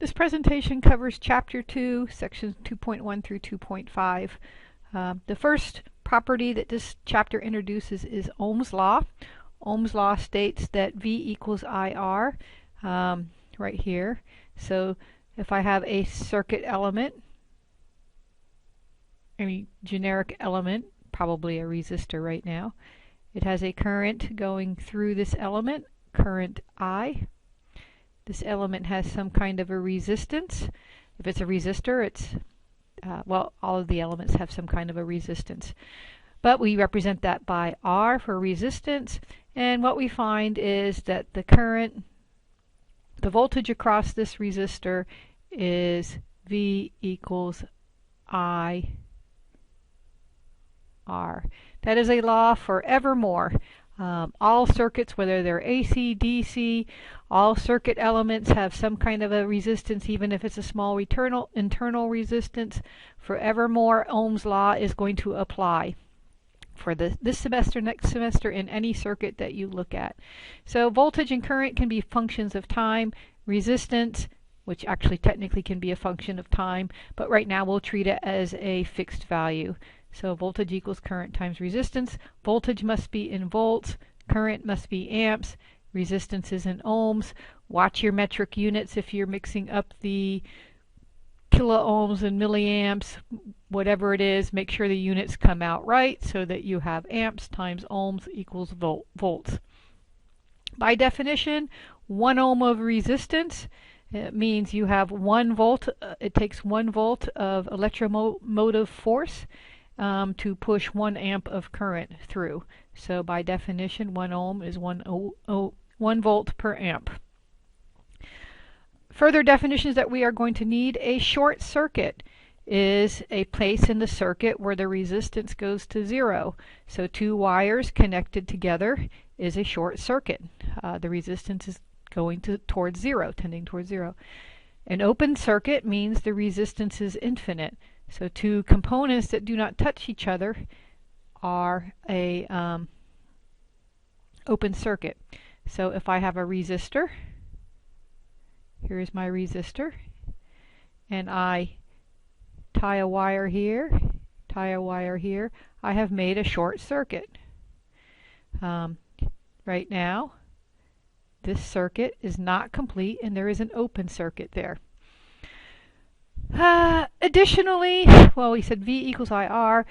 This presentation covers Chapter 2, Sections 2.1 through 2.5. The first property that this chapter introduces is Ohm's law. Ohm's law states that V equals IR right here. So if I have a circuit element, any generic element, probably a resistor right now, it has a current going through this element, current I. This element has some kind of a resistance. If it's a resistor, it's, well, all of the elements have some kind of a resistance. But we represent that by R for resistance. And what we find is that the current, the voltage across this resistor is V equals I R. That is a law forevermore. All circuits, whether they're AC, DC, all circuit elements have some kind of a resistance, even if it's a small internal resistance. Forevermore, Ohm's law is going to apply for this semester, next semester, in any circuit that you look at. So voltage and current can be functions of time. Resistance, which actually technically can be a function of time, but right now we'll treat it as a fixed value. So voltage equals current times resistance. Voltage must be in volts, current must be amps, resistance is in ohms. Watch your metric units if you're mixing up the kilo ohms and milliamps, whatever it is, make sure the units come out right so that you have amps times ohms equals volts. By definition, 1 ohm of resistance, it means you have 1 volt, it takes 1 volt of electromotive force to push 1 amp of current through. So by definition, 1 ohm is 1 volt per amp. Further definitions that we are going to need: a short circuit is a place in the circuit where the resistance goes to 0. So 2 wires connected together is a short circuit. The resistance is going towards 0, tending towards 0. An open circuit means the resistance is infinite. So 2 components that do not touch each other are a open circuit. So if I have a resistor, here's my resistor, and I tie a wire here, tie a wire here, I have made a short circuit. Right now, this circuit is not complete and there is an open circuit there. Additionally, well, we said V equals IR.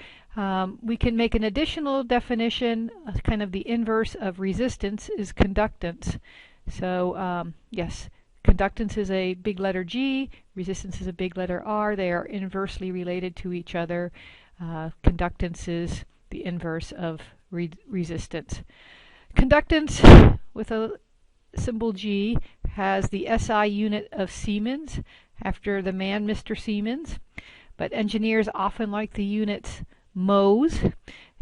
We can make an additional definition, kind of the inverse of resistance is conductance. So yes, conductance is a big letter G, resistance is a big letter R. They are inversely related to each other. Conductance is the inverse of resistance. Conductance with a symbol G has the SI unit of Siemens, after the man Mr. Siemens, but engineers often like the units mhos.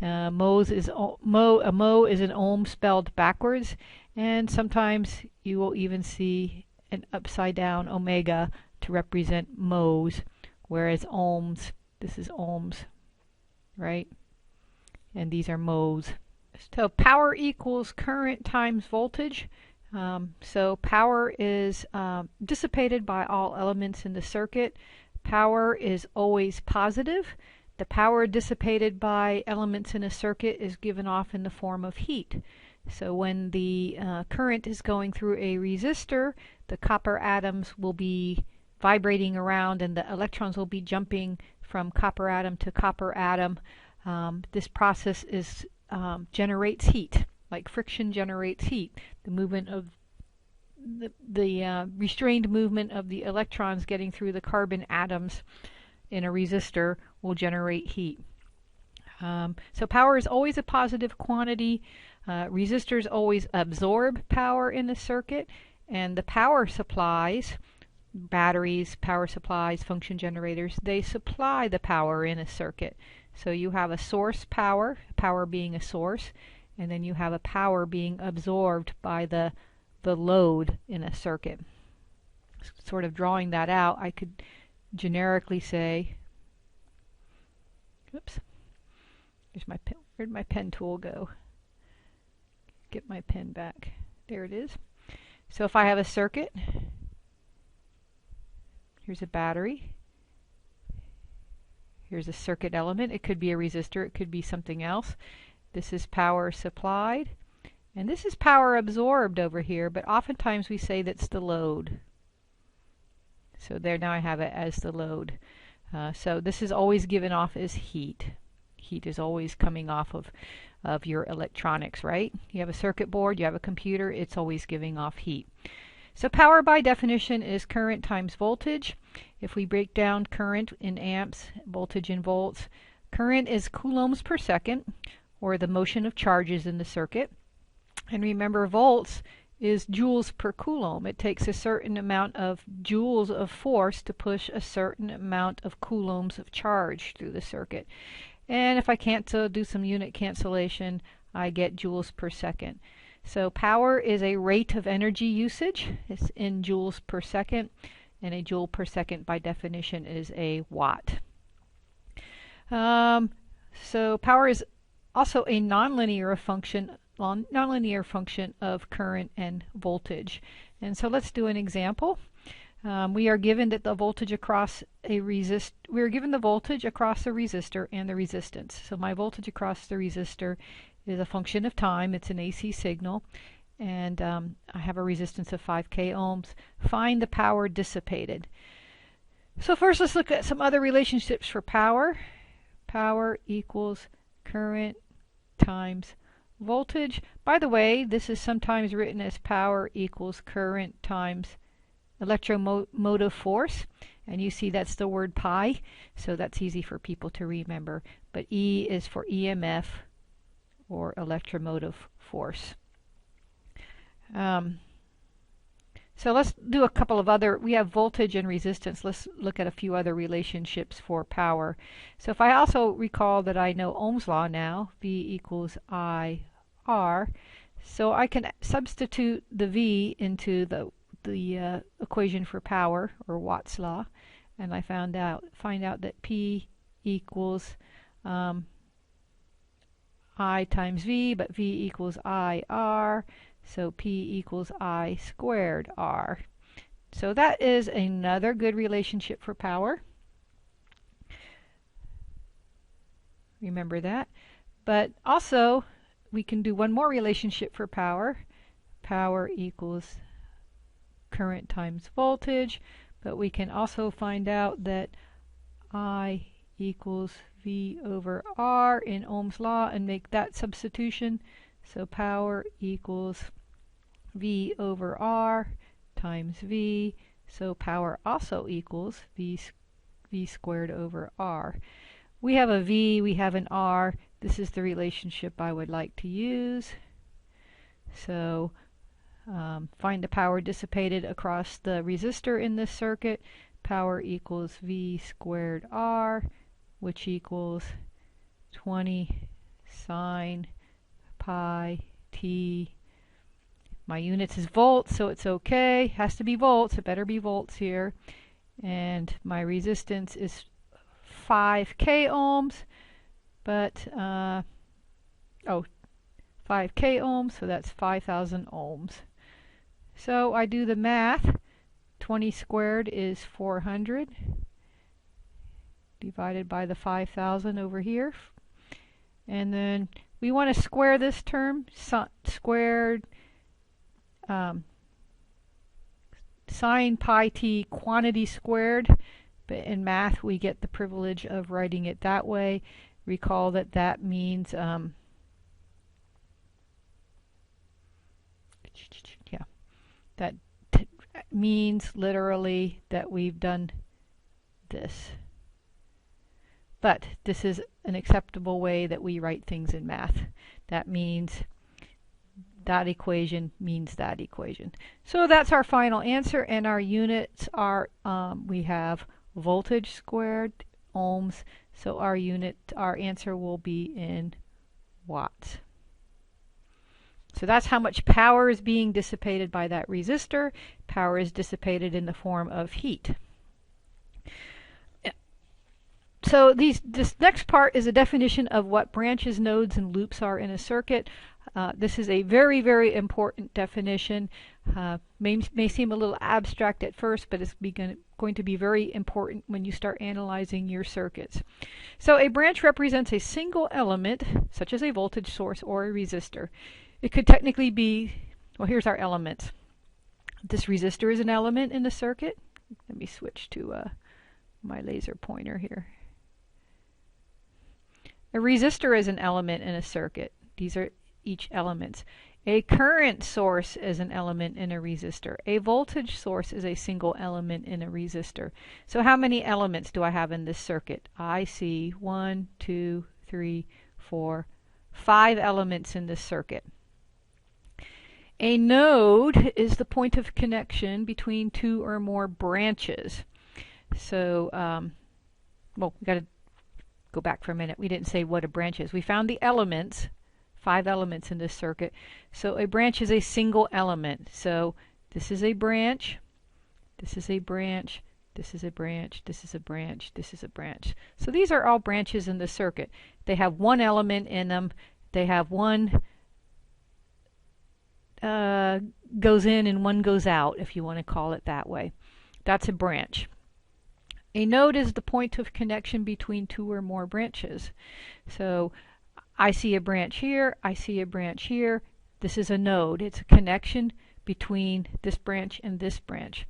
Mhos is a mho is an ohm spelled backwards, and sometimes you will even see an upside down omega to represent mhos, whereas ohms, this is ohms, right? And these are mhos. So power equals current times voltage. So power is dissipated by all elements in the circuit. Power is always positive. The power dissipated by elements in a circuit is given off in the form of heat. So when the current is going through a resistor, the copper atoms will be vibrating around and the electrons will be jumping from copper atom to copper atom. This process is generates heat. Like friction generates heat. The movement of the restrained movement of the electrons getting through the carbon atoms in a resistor will generate heat. So power is always a positive quantity. Resistors always absorb power in the circuit, and the power supplies, batteries, power supplies, function generators, they supply the power in a circuit. So you have a source power, power being a source, and then you have a power being absorbed by the load in a circuit. Sort of drawing that out, I could generically say, oops, here's my pen. Where'd my pen tool go? Get my pen back. There it is. So if I have a circuit, Here's a battery. Here's a circuit element. It could be a resistor. It could be something else. This is power supplied. And this is power absorbed over here, but oftentimes we say that's the load. So there, now I have it as the load. So this is always given off as heat. Heat is always coming off of your electronics, right? You have a circuit board, you have a computer, it's always giving off heat. So power by definition is current times voltage. If we break down current in amps, voltage in volts, current is coulombs per second, or the motion of charges in the circuit. And remember, volts is joules per coulomb. It takes a certain amount of joules of force to push a certain amount of coulombs of charge through the circuit. And if I do some unit cancellation, I get joules per second. So power is a rate of energy usage. It's in joules per second, and a joule per second by definition is a watt. So power is also a nonlinear function of current and voltage. And so let's do an example. We are given that the voltage across a we are given the voltage across the resistor and the resistance. So my voltage across the resistor is a function of time. It's an AC signal, and I have a resistance of 5K ohms. Find the power dissipated. So first, let's look at some other relationships for power. Power equals current times voltage. By the way, this is sometimes written as power equals current times electromotive force, and you see that's the word pi, so that's easy for people to remember. But E is for EMF, or electromotive force. So let's do a couple of other, we have voltage and resistance. Let's look at a few other relationships for power. So if I also recall that I know Ohm's law now, V equals IR, so I can substitute the V into the equation for power, or Watt's law, and I find out that P equals I times V, but V equals IR, so P equals I squared R. So that is another good relationship for power. Remember that. But also, we can do one more relationship for power. Power equals current times voltage, but we can also find out that I equals V over R in Ohm's law and make that substitution. So power equals V over R times V. So power also equals V squared over R. We have a V, we have an R. This is the relationship I would like to use. So find the power dissipated across the resistor in this circuit. Power equals V squared R, which equals 20 sine pi t. My units is volts, so it's okay. Has to be volts. It better be volts here. And my resistance is 5K ohms, but 5K ohms, so that's 5,000 ohms. So I do the math. 20 squared is 400 divided by the 5,000 over here. And then we want to square this term, squared sine pi t quantity squared. But in math we get the privilege of writing it that way. Recall that that means that means literally that we've done this. But this is an acceptable way that we write things in math. That means that equation means that equation. So that's our final answer, and our units are, we have voltage squared, ohms, so our answer will be in watts. So that's how much power is being dissipated by that resistor. Power is dissipated in the form of heat. So this next part is a definition of what branches, nodes, and loops are in a circuit. This is a very, very important definition. May seem a little abstract at first, but it's going to be very important when you start analyzing your circuits. So a branch represents a single element, such as a voltage source or a resistor. It could technically be, well, here's our elements. This resistor is an element in the circuit. Let me switch to my laser pointer here. A resistor is an element in a circuit. These are each elements. A current source is an element in a resistor. A voltage source is a single element in a resistor. So how many elements do I have in this circuit? I see 1, 2, 3, 4, 5 elements in this circuit. A node is the point of connection between two or more branches. So, well, we got to go back for a minute. We didn't say what a branch is. We found the elements, 5 elements in this circuit. So a branch is a single element. So this is a branch, this is a branch, this is a branch, this is a branch, this is a branch. So these are all branches in the circuit. They have one element in them. They have one goes in and one goes out, if you want to call it that way. That's a branch. A node is the point of connection between two or more branches. So I see a branch here, I see a branch here. This is a node. It's a connection between this branch and this branch.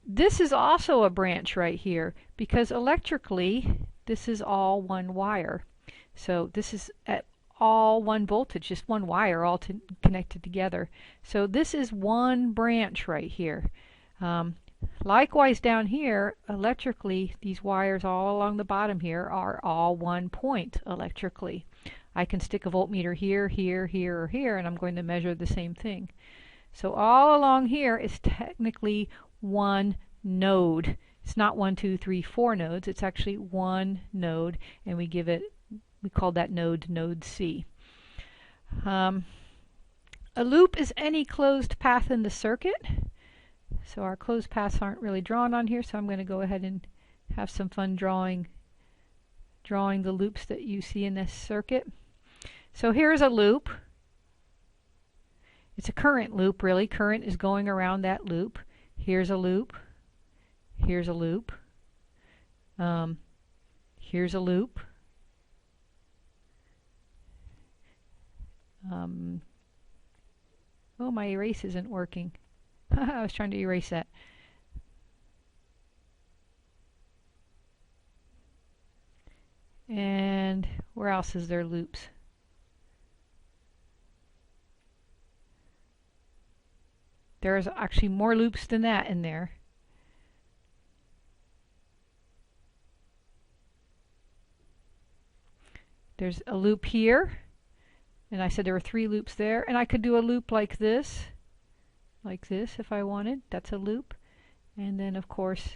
This is also a branch right here because electrically this is all one wire. So this is at all one voltage, just one wire all connected together. So this is one branch right here. Likewise down here, electrically, these wires all along the bottom here are all one point electrically. I can stick a voltmeter here, here, here, or here, and I'm going to measure the same thing. So all along here is technically one node. It's not 1, 2, 3, 4 nodes. It's actually one node, and we call that node C. A loop is any closed path in the circuit. So our closed paths aren't really drawn on here, so I'm going to go ahead and have some fun drawing the loops that you see in this circuit. So here's a loop. It's a current loop, really. Current is going around that loop. Here's a loop. Here's a loop. Here's a loop. Oh, my erase isn't working. I was trying to erase that. And where else is there loops? There's actually more loops than that in there. There's a loop here, and I said there were 3 loops there, and I could do a loop like this if I wanted. That's a loop. And then of course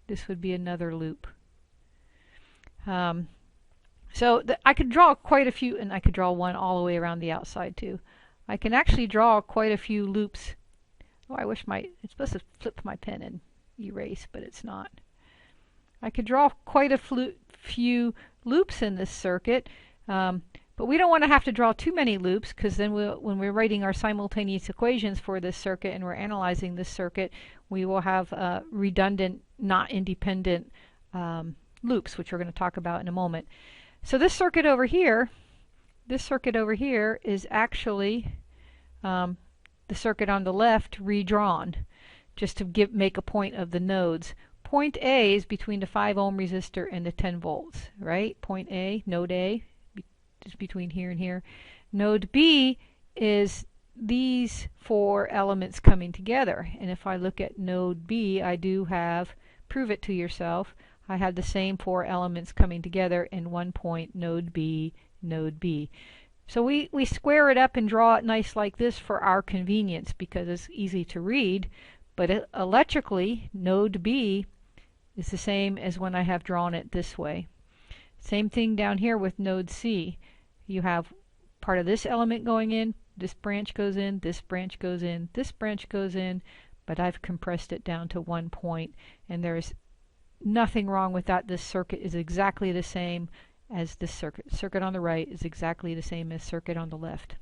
this would be another loop. So I could draw quite a few, and I could draw one all the way around the outside too. I can actually draw quite a few loops. Oh, I wish it's supposed to flip my pen and erase, but it's not. I could draw quite a few loops in this circuit. But we don't want to have to draw too many loops, because then when we're writing our simultaneous equations for this circuit and we're analyzing this circuit, we will have redundant, not independent loops, which we're going to talk about in a moment. So this circuit over here is actually the circuit on the left redrawn, just to make a point of the nodes. Point A is between the 5 ohm resistor and the 10 volts, right? Point A, node A, is between here and here. Node B is these 4 elements coming together. And if I look at node B, I do have, prove it to yourself, I have the same 4 elements coming together in one point, node B, node B. So we square it up and draw it nice like this for our convenience because it's easy to read, but electrically, node B is the same as when I have drawn it this way. Same thing down here with node C. You have part of this element going in, this branch goes in, this branch goes in, this branch goes in, but I've compressed it down to one point, and there's nothing wrong with that. This circuit is exactly the same as this circuit. Circuit on the right is exactly the same as circuit on the left.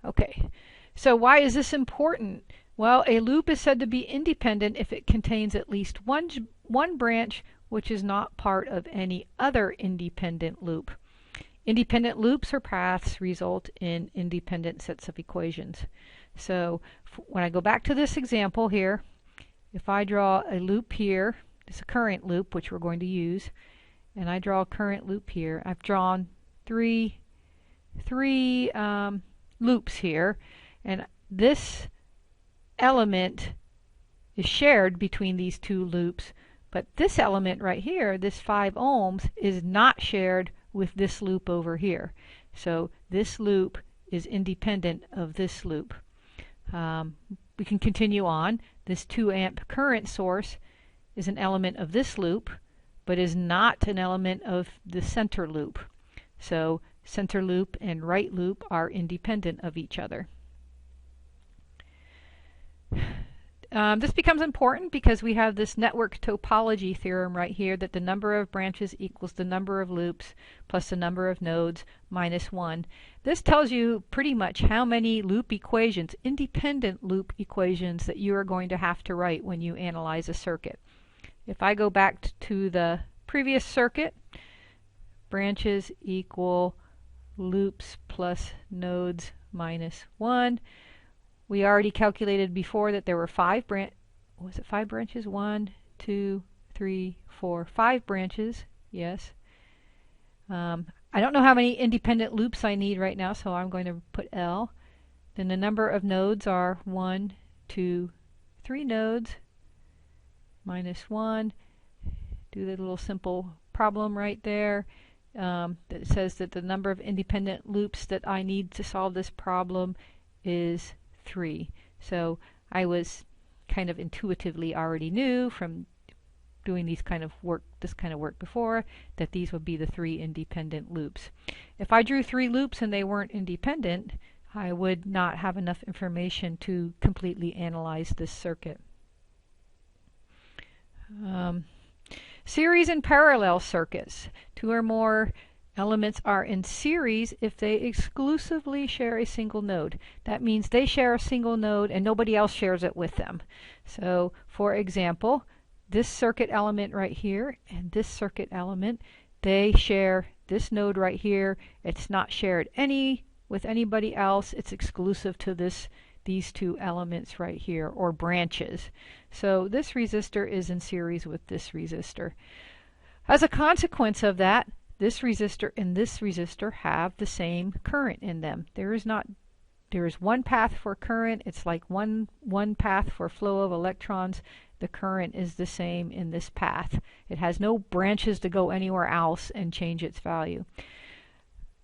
Okay, so why is this important? Well, a loop is said to be independent if it contains at least one branch which is not part of any other independent loop. Independent loops or paths result in independent sets of equations. So when I go back to this example here, if I draw a loop here, it's a current loop which we're going to use, and I draw a current loop here, I've drawn three loops here, and this element is shared between these two loops, but this element right here, this 5 ohms, is not shared with this loop over here. So this loop is independent of this loop. We can continue on. This 2 amp current source is an element of this loop, but is not an element of the center loop. So center loop and right loop are independent of each other. This becomes important because we have this network topology theorem right here that the number of branches equals the number of loops plus the number of nodes minus 1. This tells you pretty much how many loop equations, independent loop equations, that you are going to have to write when you analyze a circuit. If I go back to the previous circuit, branches equal loops plus nodes minus 1. We already calculated before that there were 5 branches? 1, 2, 3, 4, 5 branches. Yes. I don't know how many independent loops I need right now, so I'm going to put L. Then the number of nodes are 1, 2, 3 nodes minus 1. Do the little simple problem right there. That says that the number of independent loops that I need to solve this problem is 3. So I was kind of intuitively already knew from doing this kind of work before that these would be the 3 independent loops. If I drew 3 loops and they weren't independent, I would not have enough information to completely analyze this circuit. Series and parallel circuits. 2 or more elements are in series if they exclusively share a single node. That means they share a single node and nobody else shares it with them. So, for example, this circuit element right here and this circuit element, they share this node right here. It's not shared with anybody else. It's exclusive to these 2 elements right here, or branches. So this resistor is in series with this resistor. As a consequence of that, this resistor and this resistor have the same current in them. There is one path for current. It's like one path for flow of electrons. The current is the same in this path. It has no branches to go anywhere else and change its value.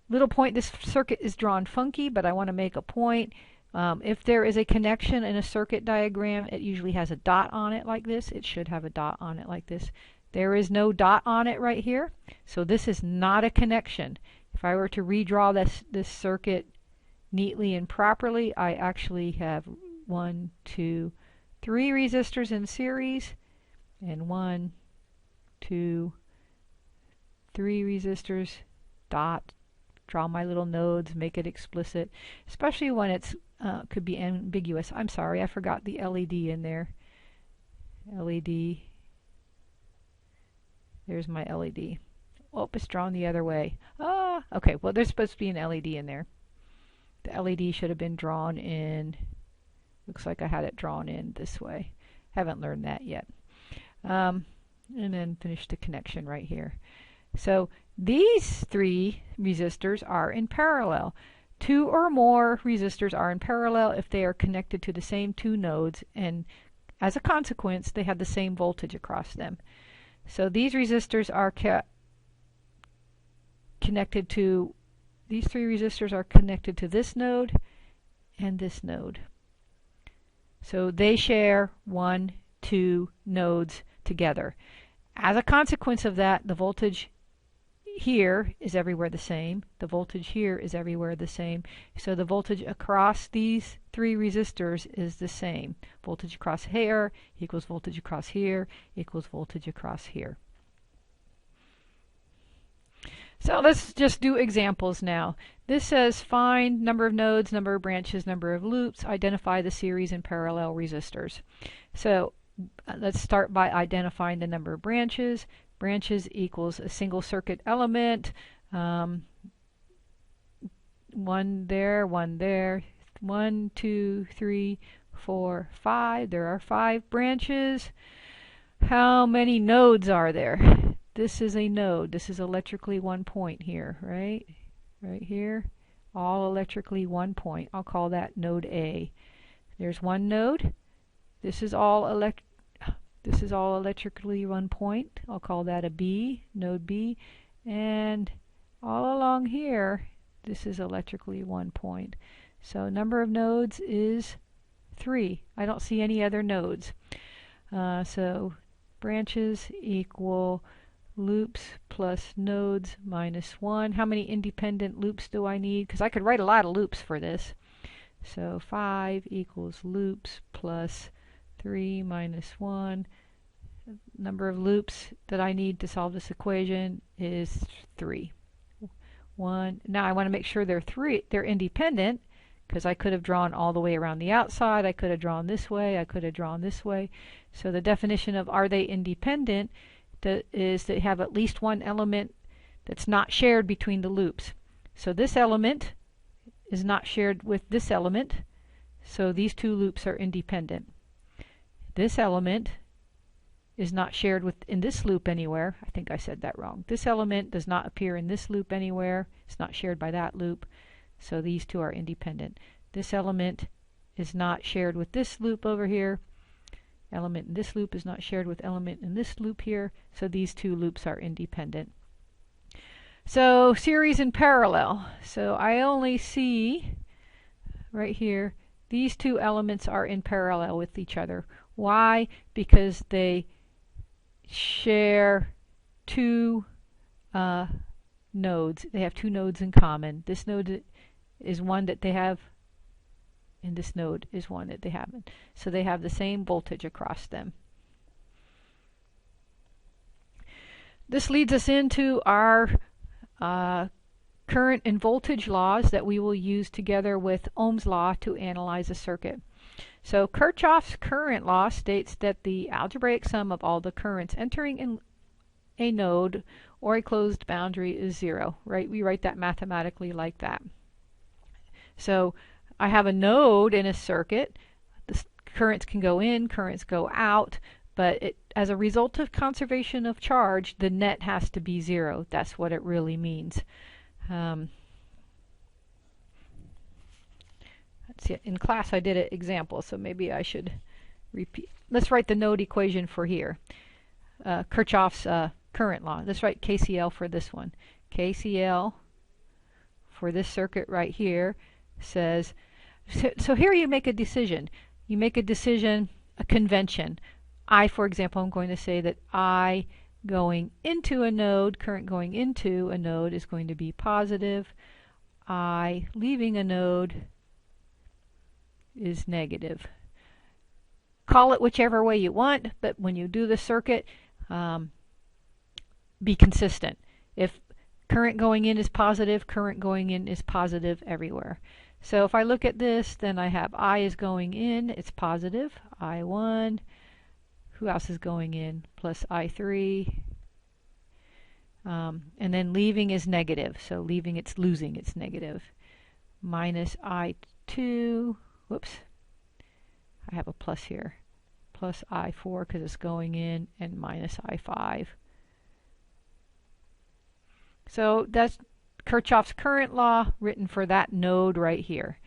Little point, this circuit is drawn funky, but I want to make a point. If there is a connection in a circuit diagram, it usually has a dot on it like this. It should have a dot on it like this. There is no dot on it right here, so this is not a connection. If I were to redraw this circuit neatly and properly, I actually have 1, 2, 3 resistors in series, and 1, 2, 3 resistors, dot, draw my little nodes, make it explicit, especially when it's could be ambiguous. I'm sorry, I forgot the LED in there. LED. There's my LED. Oh, it's drawn the other way. Okay, well there's supposed to be an LED in there. The LED should have been drawn in, looks like I had it drawn in this way. Haven't learned that yet. And then finish the connection right here. So these 3 resistors are in parallel. 2 or more resistors are in parallel if they are connected to the same 2 nodes, and as a consequence they have the same voltage across them. So these resistors are connected to, these 3 resistors are connected to this node and this node. So they share 1, 2 nodes together. As a consequence of that, the voltage here is everywhere the same. The voltage here is everywhere the same. So the voltage across these 3 resistors is the same. Voltage across here equals voltage across here equals voltage across here. So let's just do examples now. This says find number of nodes, number of branches, number of loops, identify the series and parallel resistors. So let's start by identifying the number of branches. Branches equals a single circuit element. One there, 1, 2, 3, 4, 5. There are 5 branches. How many nodes are there? This is a node. This is electrically 1 point here, right? Right here. All electrically 1 point. I'll call that node A. There's one node. This is all electrically 1 point. I'll call that a B, node B. And all along here, this is electrically 1 point. So number of nodes is 3. I don't see any other nodes. So branches equal loops plus nodes minus 1. How many independent loops do I need? Because I could write a lot of loops for this. So 5 equals loops plus 3 minus 1. Number of loops that I need to solve this equation is 3. 1. Now I want to make sure they're independent, because I could have drawn all the way around the outside. I could have drawn this way. I could have drawn this way. So the definition of are they independent is they have at least one element that's not shared between the loops. So this element is not shared with this element, so these two loops are independent. This element is not shared in this loop anywhere. I think I said that wrong. This element does not appear in this loop anywhere. It's not shared by that loop, so these two are independent. This element is not shared with this loop over here. Element in this loop is not shared with element in this loop here, so these two loops are independent. So series and parallel. So I only see right here these two elements are in parallel with each other. Why? Because they share two nodes. They have two nodes in common. This node is one that they have, and this node is one that they haven't. So they have the same voltage across them. This leads us into our current and voltage laws that we will use together with Ohm's law to analyze a circuit. So Kirchhoff's current law states that the algebraic sum of all the currents entering in a node or a closed boundary is 0, right? We write that mathematically like that. So I have a node in a circuit. The currents can go in, currents go out, but as a result of conservation of charge, the net has to be 0. That's what it really means. Let's see, in class I did an example, so maybe I should repeat. Let's write the node equation for here. Kirchhoff's current law. Let's write KCL for this one. KCL for this circuit right here says, so here you make a decision. You make a decision, a convention. For example, I'm going to say that I going into a node, current going into a node is going to be positive. I leaving a node is negative. Call it whichever way you want, but when you do the circuit, be consistent. If current going in is positive, current going in is positive everywhere. So if I look at this, then I have I is going in, it's positive, I1. Who else is going in? Plus I3. And then leaving is negative. So leaving, it's losing, it's negative. Minus I2. Whoops. I have a plus here. Plus I4 because it's going in, and minus I5. So that's Kirchhoff's current law written for that node right here.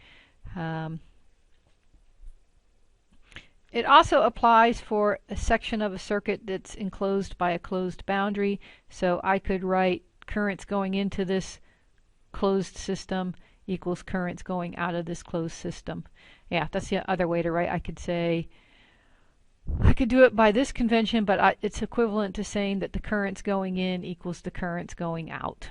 It also applies for a section of a circuit that's enclosed by a closed boundary. So I could write currents going into this closed system equals currents going out of this closed system. Yeah, that's the other way to write. I could say, I could do it by this convention, but it's equivalent to saying that the currents going in equals the currents going out.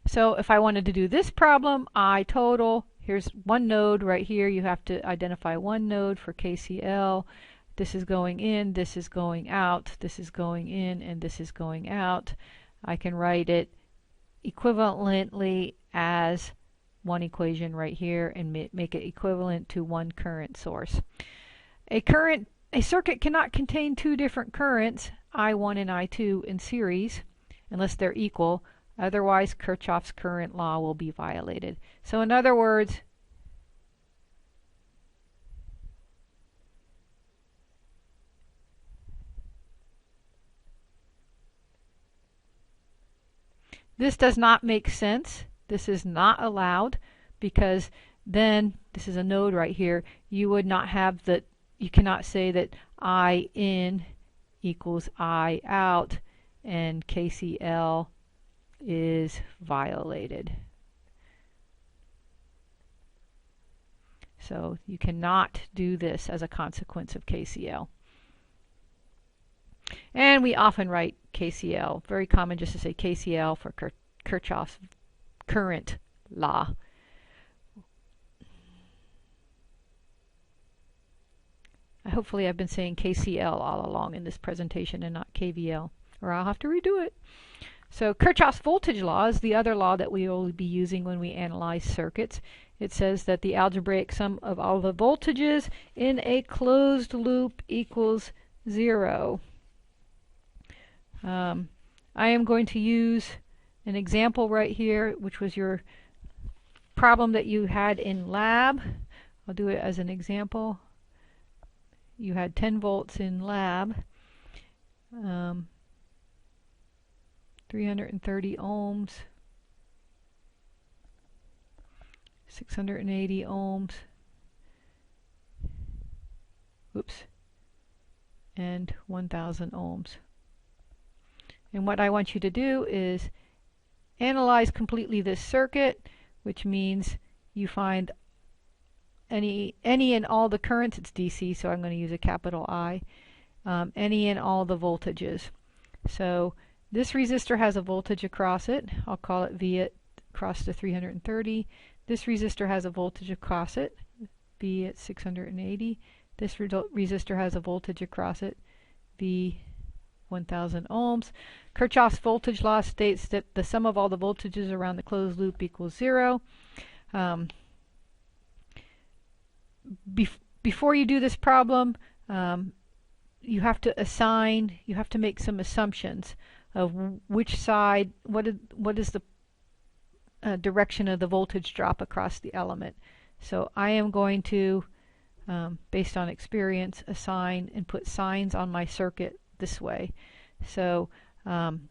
So if I wanted to do this problem, I total, here's one node right here. You have to identify one node for KCL. this is going in, this is going out, this is going in, and this is going out, I can write it equivalently as one equation right here and make it equivalent to one current source. A circuit cannot contain two different currents, I1 and I2, in series unless they're equal. Otherwise, Kirchhoff's current law will be violated. So in other words, this does not make sense. This is not allowed, because then, this is a node right here, you would not have the, you cannot say that I in equals I out and KCL is violated. So you cannot do this as a consequence of KCL. And we often write KCL, very common just to say KCL for Kirchhoff's current law. Hopefully I've been saying KCL all along in this presentation and not KVL, or I'll have to redo it. So Kirchhoff's voltage law is the other law that we will be using when we analyze circuits. It says that the algebraic sum of all the voltages in a closed loop equals 0. I am going to use an example right here, which was your problem that you had in lab. I'll do it as an example. You had 10 volts in lab, 330 ohms, 680 ohms, oops, and 1000 ohms. And what I want you to do is analyze completely this circuit, which means you find any and all the currents. It's DC, so I'm going to use a capital I. Any and all the voltages. So this resistor has a voltage across it. I'll call it V at across the 330. This resistor has a voltage across it, V at 680. This resistor has a voltage across it, V 1000 ohms. Kirchhoff's voltage law states that the sum of all the voltages around the closed loop equals 0. Before you do this problem, you have to make some assumptions of which side, what is the direction of the voltage drop across the element. So I am going to, based on experience, assign and put signs on my circuit this way. So I'm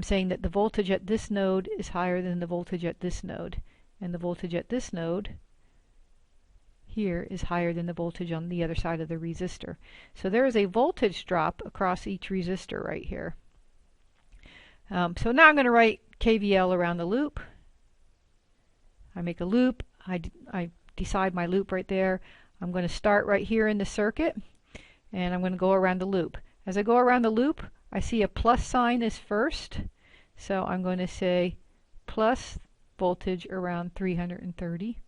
saying that the voltage at this node is higher than the voltage at this node, and the voltage at this node here is higher than the voltage on the other side of the resistor. So there is a voltage drop across each resistor right here. So now I'm going to write KVL around the loop. I make a loop. I decide my loop right there. I'm going to start right here in the circuit, and I'm going to go around the loop. As I go around the loop, I see a plus sign is first. So I'm going to say plus voltage around 330.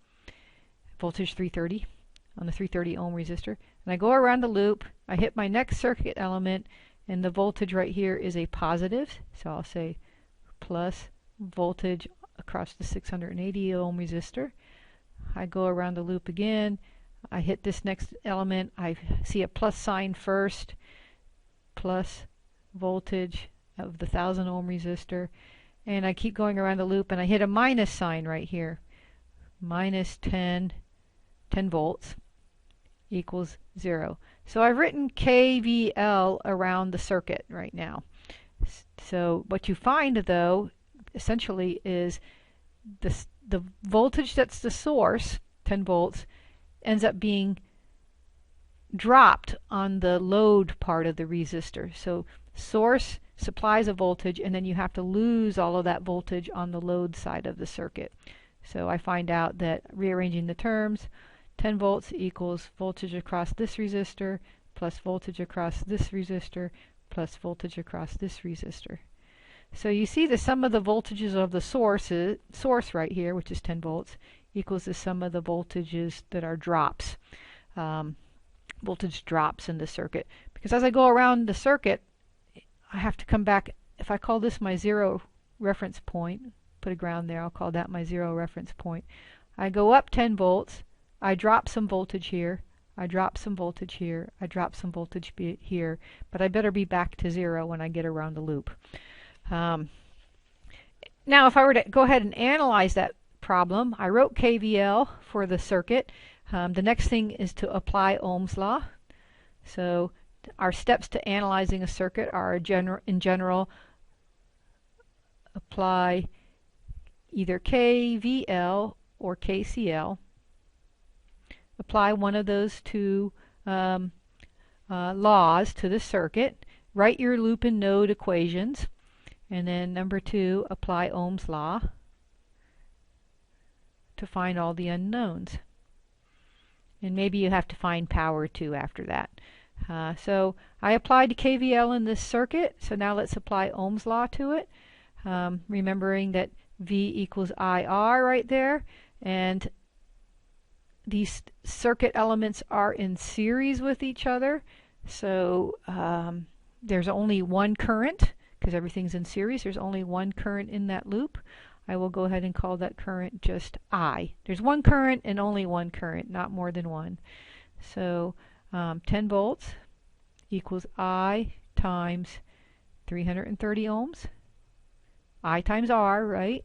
Voltage 330 on the 330 ohm resistor. And I go around the loop, I hit my next circuit element, and the voltage right here is a positive. So I'll say plus voltage across the 680 ohm resistor. I go around the loop again, I hit this next element, I see a plus sign first, plus voltage of the 1000 ohm resistor, and I keep going around the loop and I hit a minus sign right here. Minus 10 volts equals 0. So I've written KVL around the circuit right now. So what you find, though, essentially is the voltage that's the source, 10 volts, ends up being dropped on the load part of the resistor. So source supplies a voltage, and then you have to lose all of that voltage on the load side of the circuit. So I find out that, rearranging the terms, 10 volts equals voltage across this resistor plus voltage across this resistor plus voltage across this resistor. So you see the sum of the voltages of the source right here, which is 10 volts, equals the sum of the voltages that are drops. voltage drops in the circuit. Because as I go around the circuit, I have to come back. If I call this my zero reference point, put a ground there, I'll call that my zero reference point. I go up 10 volts, I drop some voltage here, I drop some voltage here, I drop some voltage here, but I better be back to zero when I get around the loop. Now if I were to go ahead and analyze that problem, I wrote KVL for the circuit. The next thing is to apply Ohm's law. So our steps to analyzing a circuit are in general apply either KVL or KCL. Apply one of those two laws to the circuit. Write your loop and node equations. And then number 2, apply Ohm's law to find all the unknowns. And maybe you have to find power too after that. So I applied KVL in this circuit, so now let's apply Ohm's law to it. Remembering that V equals IR right there, and these circuit elements are in series with each other, so there's only one current, because everything's in series, there's only one current in that loop. I will go ahead and call that current just I. There's one current and only one current, not more than one. So 10 volts equals I times 330 ohms. I times R, right?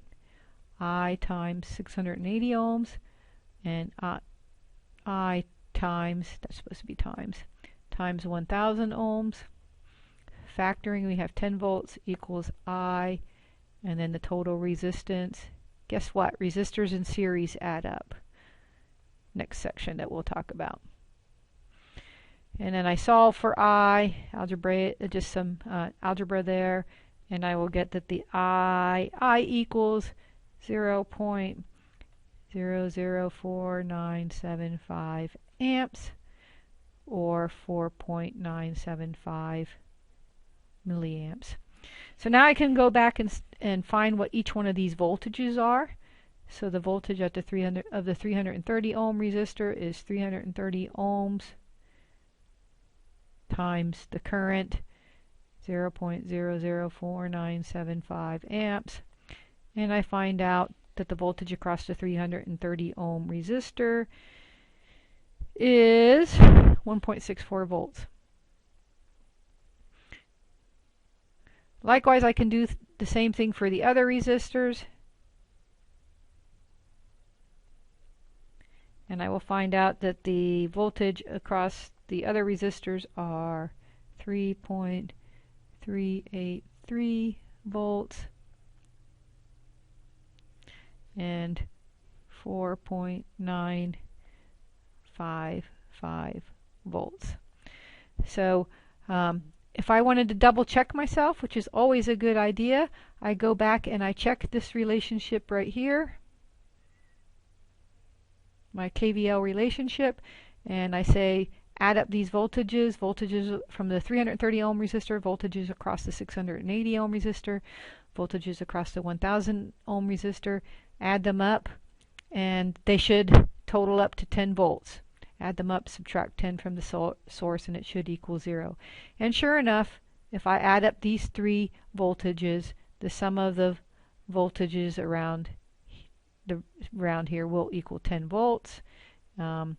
I times 680 ohms. And I times, that's supposed to be times 1000 ohms. Factoring, we have 10 volts equals I, and then the total resistance. Guess what? Resistors in series add up. Next section that we'll talk about. And then I solve for I, just some algebra there, and I will get that the I equals 0.004975 amps, or 4.975 milliamps. So now I can go back and find what each one of these voltages are. So the voltage at the 330 ohm resistor is 330 ohms times the current, 0.004975 amps, and I find out that the voltage across the 330 ohm resistor is 1.64 volts. Likewise, I can do the same thing for the other resistors, and I will find out that the voltage across the other resistors are 3.383 volts and 4.955 volts. So if I wanted to double check myself, which is always a good idea, I go back and I check this relationship right here, my KVL relationship, and I say add up these voltages from the 330 ohm resistor, voltages across the 680 ohm resistor, voltages across the 1000 ohm resistor, add them up, and they should total up to 10 volts. Add them up, subtract 10 from the source, and it should equal 0. And sure enough, if I add up these three voltages, the sum of the voltages around here will equal 10 volts. And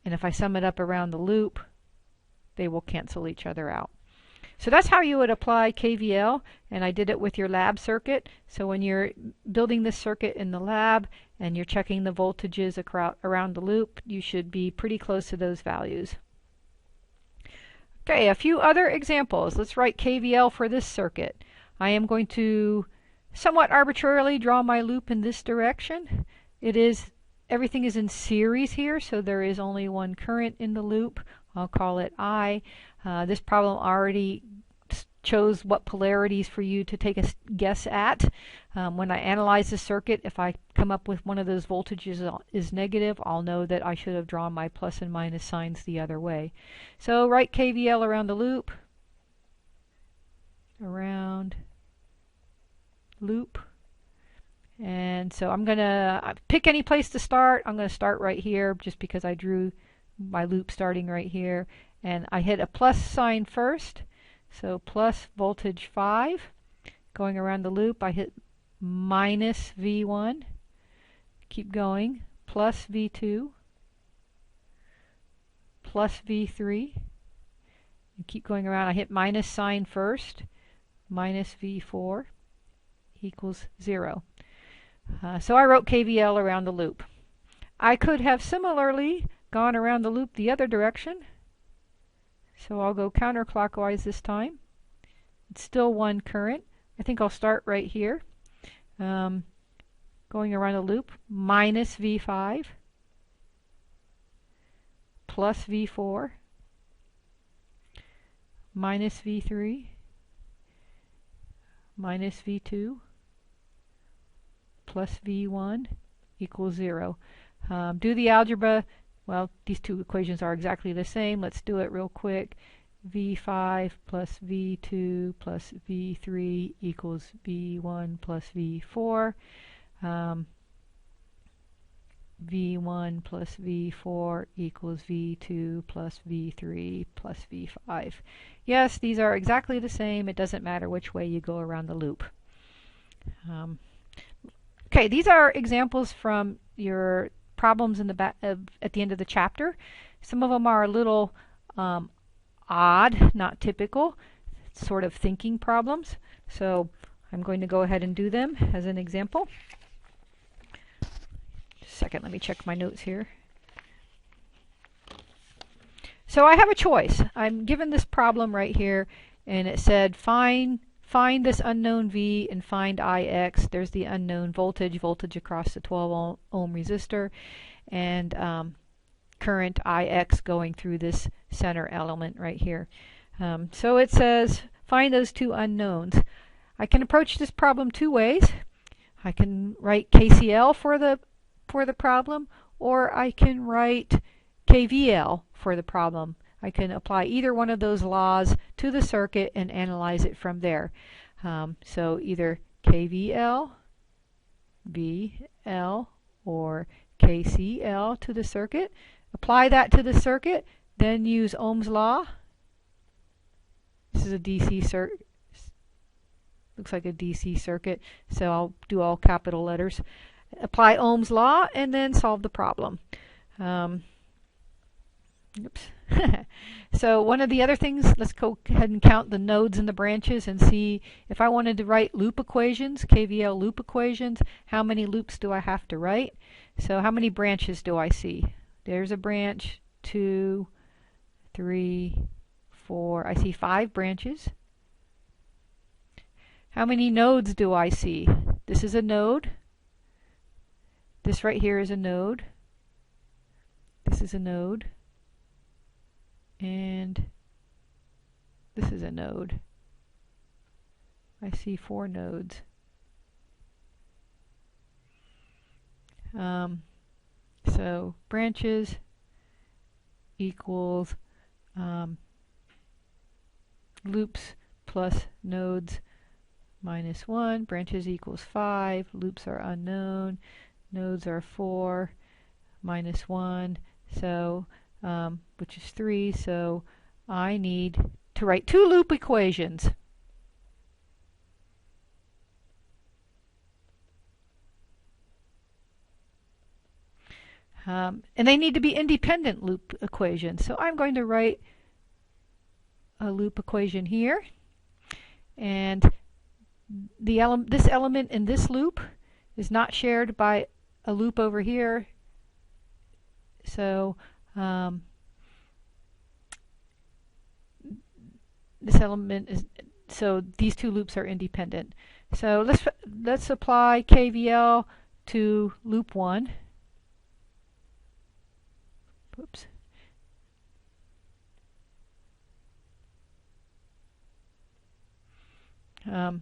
if I sum it up around the loop, they will cancel each other out. So that's how you would apply KVL, and I did it with your lab circuit. So when you're building this circuit in the lab and you're checking the voltages around the loop, you should be pretty close to those values. Okay, a few other examples. Let's write KVL for this circuit. I am going to somewhat arbitrarily draw my loop in this direction. Everything is in series here, so there is only one current in the loop. I'll call it I. This problem already chose what polarities for you to take a guess at. When I analyze the circuit, if I come up with one of those voltages is negative, I'll know that I should have drawn my plus and minus signs the other way. So write KVL around the loop. Around loop. And so I'm going to pick any place to start. I'm going to start right here just because I drew my loop starting right here, and I hit a plus sign first, so plus voltage 5. Going around the loop, I hit minus V1, keep going, plus V2, plus V3, and keep going around. I hit minus sign first, minus V4 equals 0. So I wrote KVL around the loop. I could have similarly gone around the loop the other direction. So I'll go counterclockwise this time. It's still one current. I think I'll start right here. Going around the loop, minus V5, plus V4, minus V3, minus V2, plus V1 equals 0. Do the algebra. Well, these two equations are exactly the same. Let's do it real quick. V5 plus V2 plus V3 equals V1 plus V4. V1 plus V4 equals V2 plus V3 plus V5. Yes, these are exactly the same. It doesn't matter which way you go around the loop. Okay, these are examples from your problems in the back at the end of the chapter. Some of them are a little odd, not typical, sort of thinking problems. So I'm going to go ahead and do them as an example. Just a second, let me check my notes here. So I have a choice. I'm given this problem right here, and it said find this unknown V and find Ix. There's the unknown voltage across the 12 ohm resistor, and current Ix going through this center element right here. So it says find those two unknowns. I can approach this problem two ways. I can write KCL for the problem, or I can write KVL for the problem. I can apply either one of those laws to the circuit and analyze it from there. So either KVL, VL, or KCL to the circuit. Apply that to the circuit, then use Ohm's law. This is a DC circuit. Looks like a DC circuit, so I'll do all capital letters. Apply Ohm's law and then solve the problem. Oops. So one of the other things, let's go ahead and count the nodes and the branches and see if I wanted to write loop equations, KVL loop equations, how many loops do I have to write? So how many branches do I see? There's a branch, 2, 3, 4. I see 5 branches. How many nodes do I see? This is a node. This right here is a node. This is a node. And this is a node. I see 4 nodes. So branches equals loops plus nodes minus 1. Branches equals 5. Loops are unknown. Nodes are 4 minus 1. So which is 3, so I need to write 2 loop equations. And they need to be independent loop equations. So I'm going to write a loop equation here. And this element in this loop is not shared by a loop over here. So this element is, so these 2 loops are independent. So let's apply KVL to loop 1. Oops.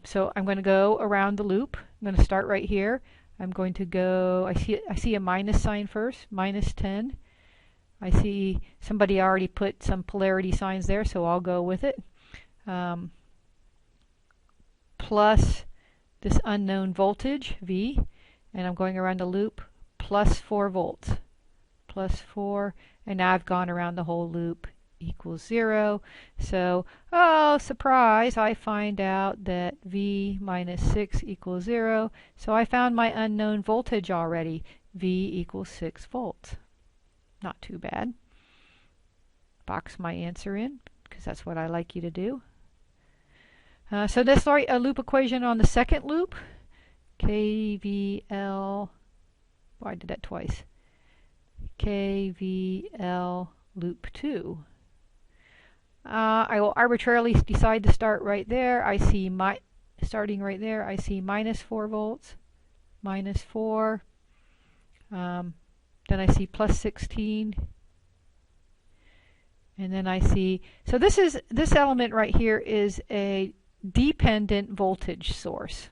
So I'm going to go around the loop. I'm going to start right here. I'm going to go, I see a minus sign first, minus 10. I see somebody already put some polarity signs there, so I'll go with it. Plus this unknown voltage, V, and I'm going around the loop, plus 4 volts. plus 4, and now I've gone around the whole loop, equals 0. So, oh, surprise, I find out that V minus 6 equals 0. So I found my unknown voltage already. V equals 6 volts. Not too bad. Box my answer in, because that's what I like you to do. So let's write a loop equation on the second loop. KVL, oh, I did that twice. KVL loop 2. I will arbitrarily decide to start right there. I see starting right there, I see minus 4 volts, minus 4. Then I see plus 16. And then I see, so this element right here is a dependent voltage source.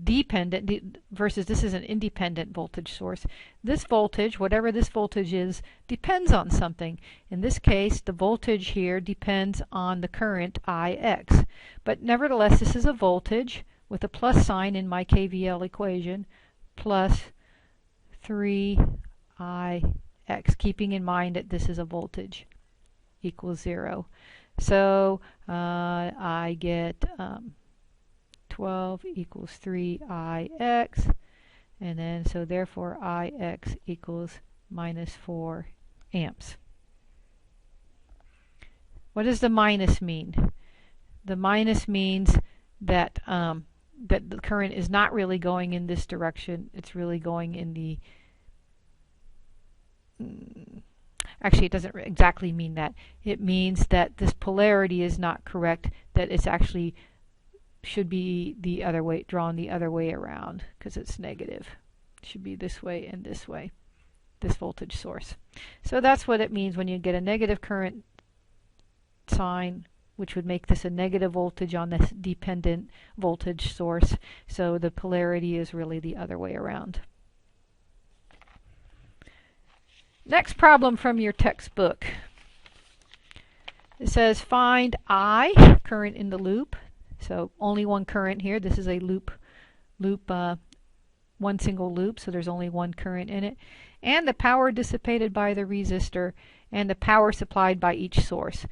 Dependent versus this is an independent voltage source. This voltage, whatever this voltage is, depends on something. In this case, the voltage here depends on the current Ix. But nevertheless, this is a voltage with a plus sign in my KVL equation, plus 3Ix, keeping in mind that this is a voltage, equals 0. So I get 12 equals 3Ix, and then so therefore Ix equals minus 4 amps. What does the minus mean? The minus means that that the current is not really going in this direction. It's really going in the actually, it doesn't exactly mean that. It means that this polarity is not correct, that it's actually should be the other way, drawn the other way around, because it's negative. It should be this way and this way, this voltage source. So that's what it means when you get a negative current sign, which would make this a negative voltage on this dependent voltage source. So the polarity is really the other way around. Next problem from your textbook. It says find I, current in the loop. So only one current here. This is a one single loop, so there's only one current in it. And the power dissipated by the resistor and the power supplied by each source.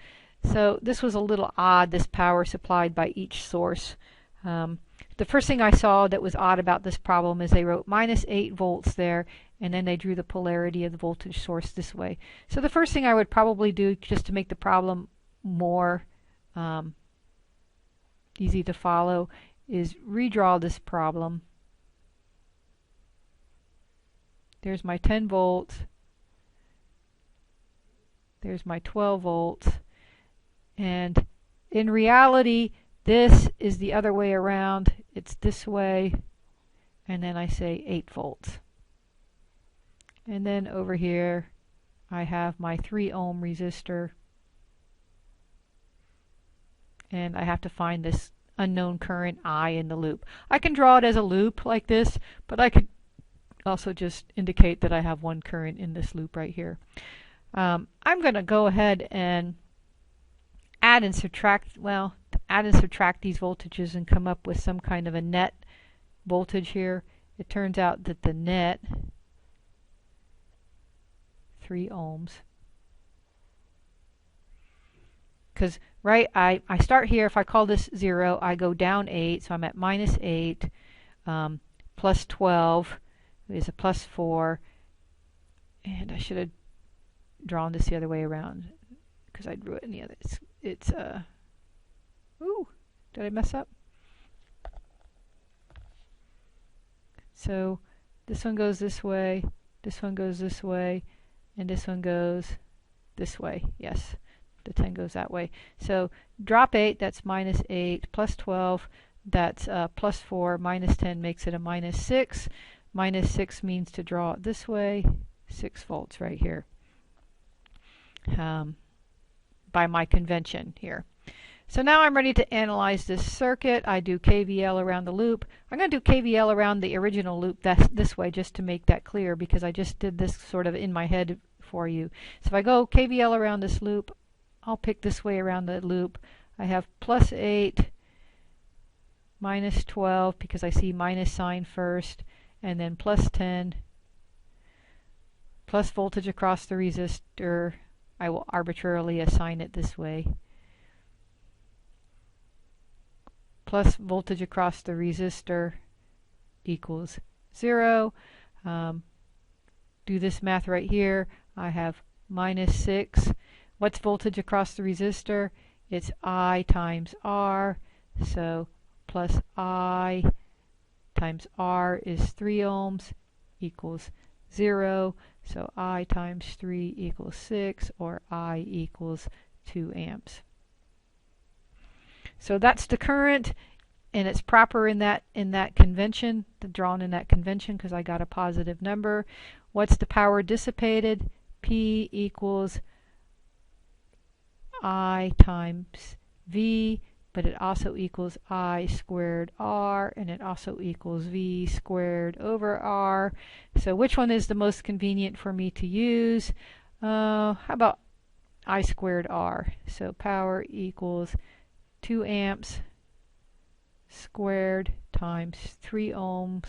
So this was a little odd, this power supplied by each source. The first thing I saw that was odd about this problem is they wrote minus 8 volts there, and then they drew the polarity of the voltage source this way. So the first thing I would probably do, just to make the problem more easy to follow, is redraw this problem. There's my 10 volts. There's my 12 volts. And in reality, this is the other way around. It's this way. And then I say 8 volts. And then over here, I have my 3 ohm resistor. And I have to find this unknown current I in the loop. I can draw it as a loop like this, but I could also just indicate that I have one current in this loop right here. I'm going to go ahead and add and subtract these voltages and come up with some kind of a net voltage here. It turns out that the net 3 ohms. Because I start here, if I call this 0, I go down 8, so I'm at minus 8, plus 12 is a plus 4, and I should have drawn this the other way around, because I drew it in the other. Ooh, did I mess up? So this one goes this way, this one goes this way, and this one goes this way. Yes, the 10 goes that way. So drop 8, that's minus 8, plus 12, that's plus 4, minus 10 makes it a minus 6. Minus 6 means to draw it this way, 6 volts right here, by my convention here. So now I'm ready to analyze this circuit. I do KVL around the loop. I'm going to do KVL around the original loop this way, just to make that clear, because I just did this sort of in my head for you. So if I go KVL around this loop, I'll pick this way around the loop. I have plus 8, minus 12, because I see minus sign first, and then plus 10, plus voltage across the resistor. I will arbitrarily assign it this way. Plus voltage across the resistor equals 0. Do this math right here. I have minus 6. What's voltage across the resistor? It's I times R. So plus I times R is 3 ohms equals 0. So I times 3 equals 6, or I equals 2 amps. So that's the current, and it's proper in that convention, drawn in that convention, because I got a positive number. What's the power dissipated? P equals I times V, but it also equals I squared R, and it also equals V squared over R. So which one is the most convenient for me to use? How about I squared R? So power equals 2 amps squared times 3 ohms,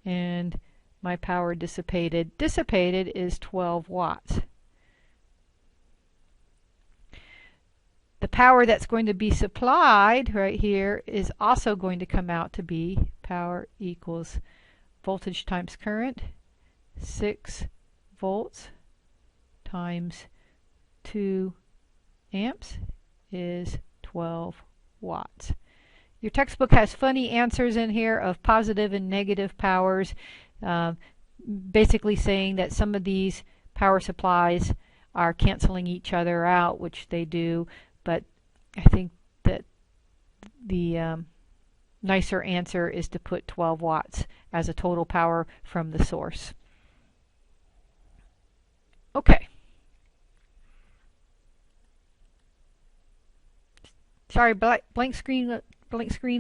and my power dissipated is 12 watts. The power that's going to be supplied right here is also going to come out to be power equals voltage times current, 6 volts times 2 amps is 12 watts. Your textbook has funny answers in here of positive and negative powers, basically saying that some of these power supplies are canceling each other out, which they do, but I think that the nicer answer is to put 12 watts as a total power from the source. Okay. Sorry, blank screen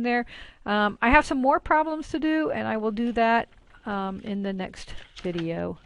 there. I have some more problems to do, and I will do that in the next video.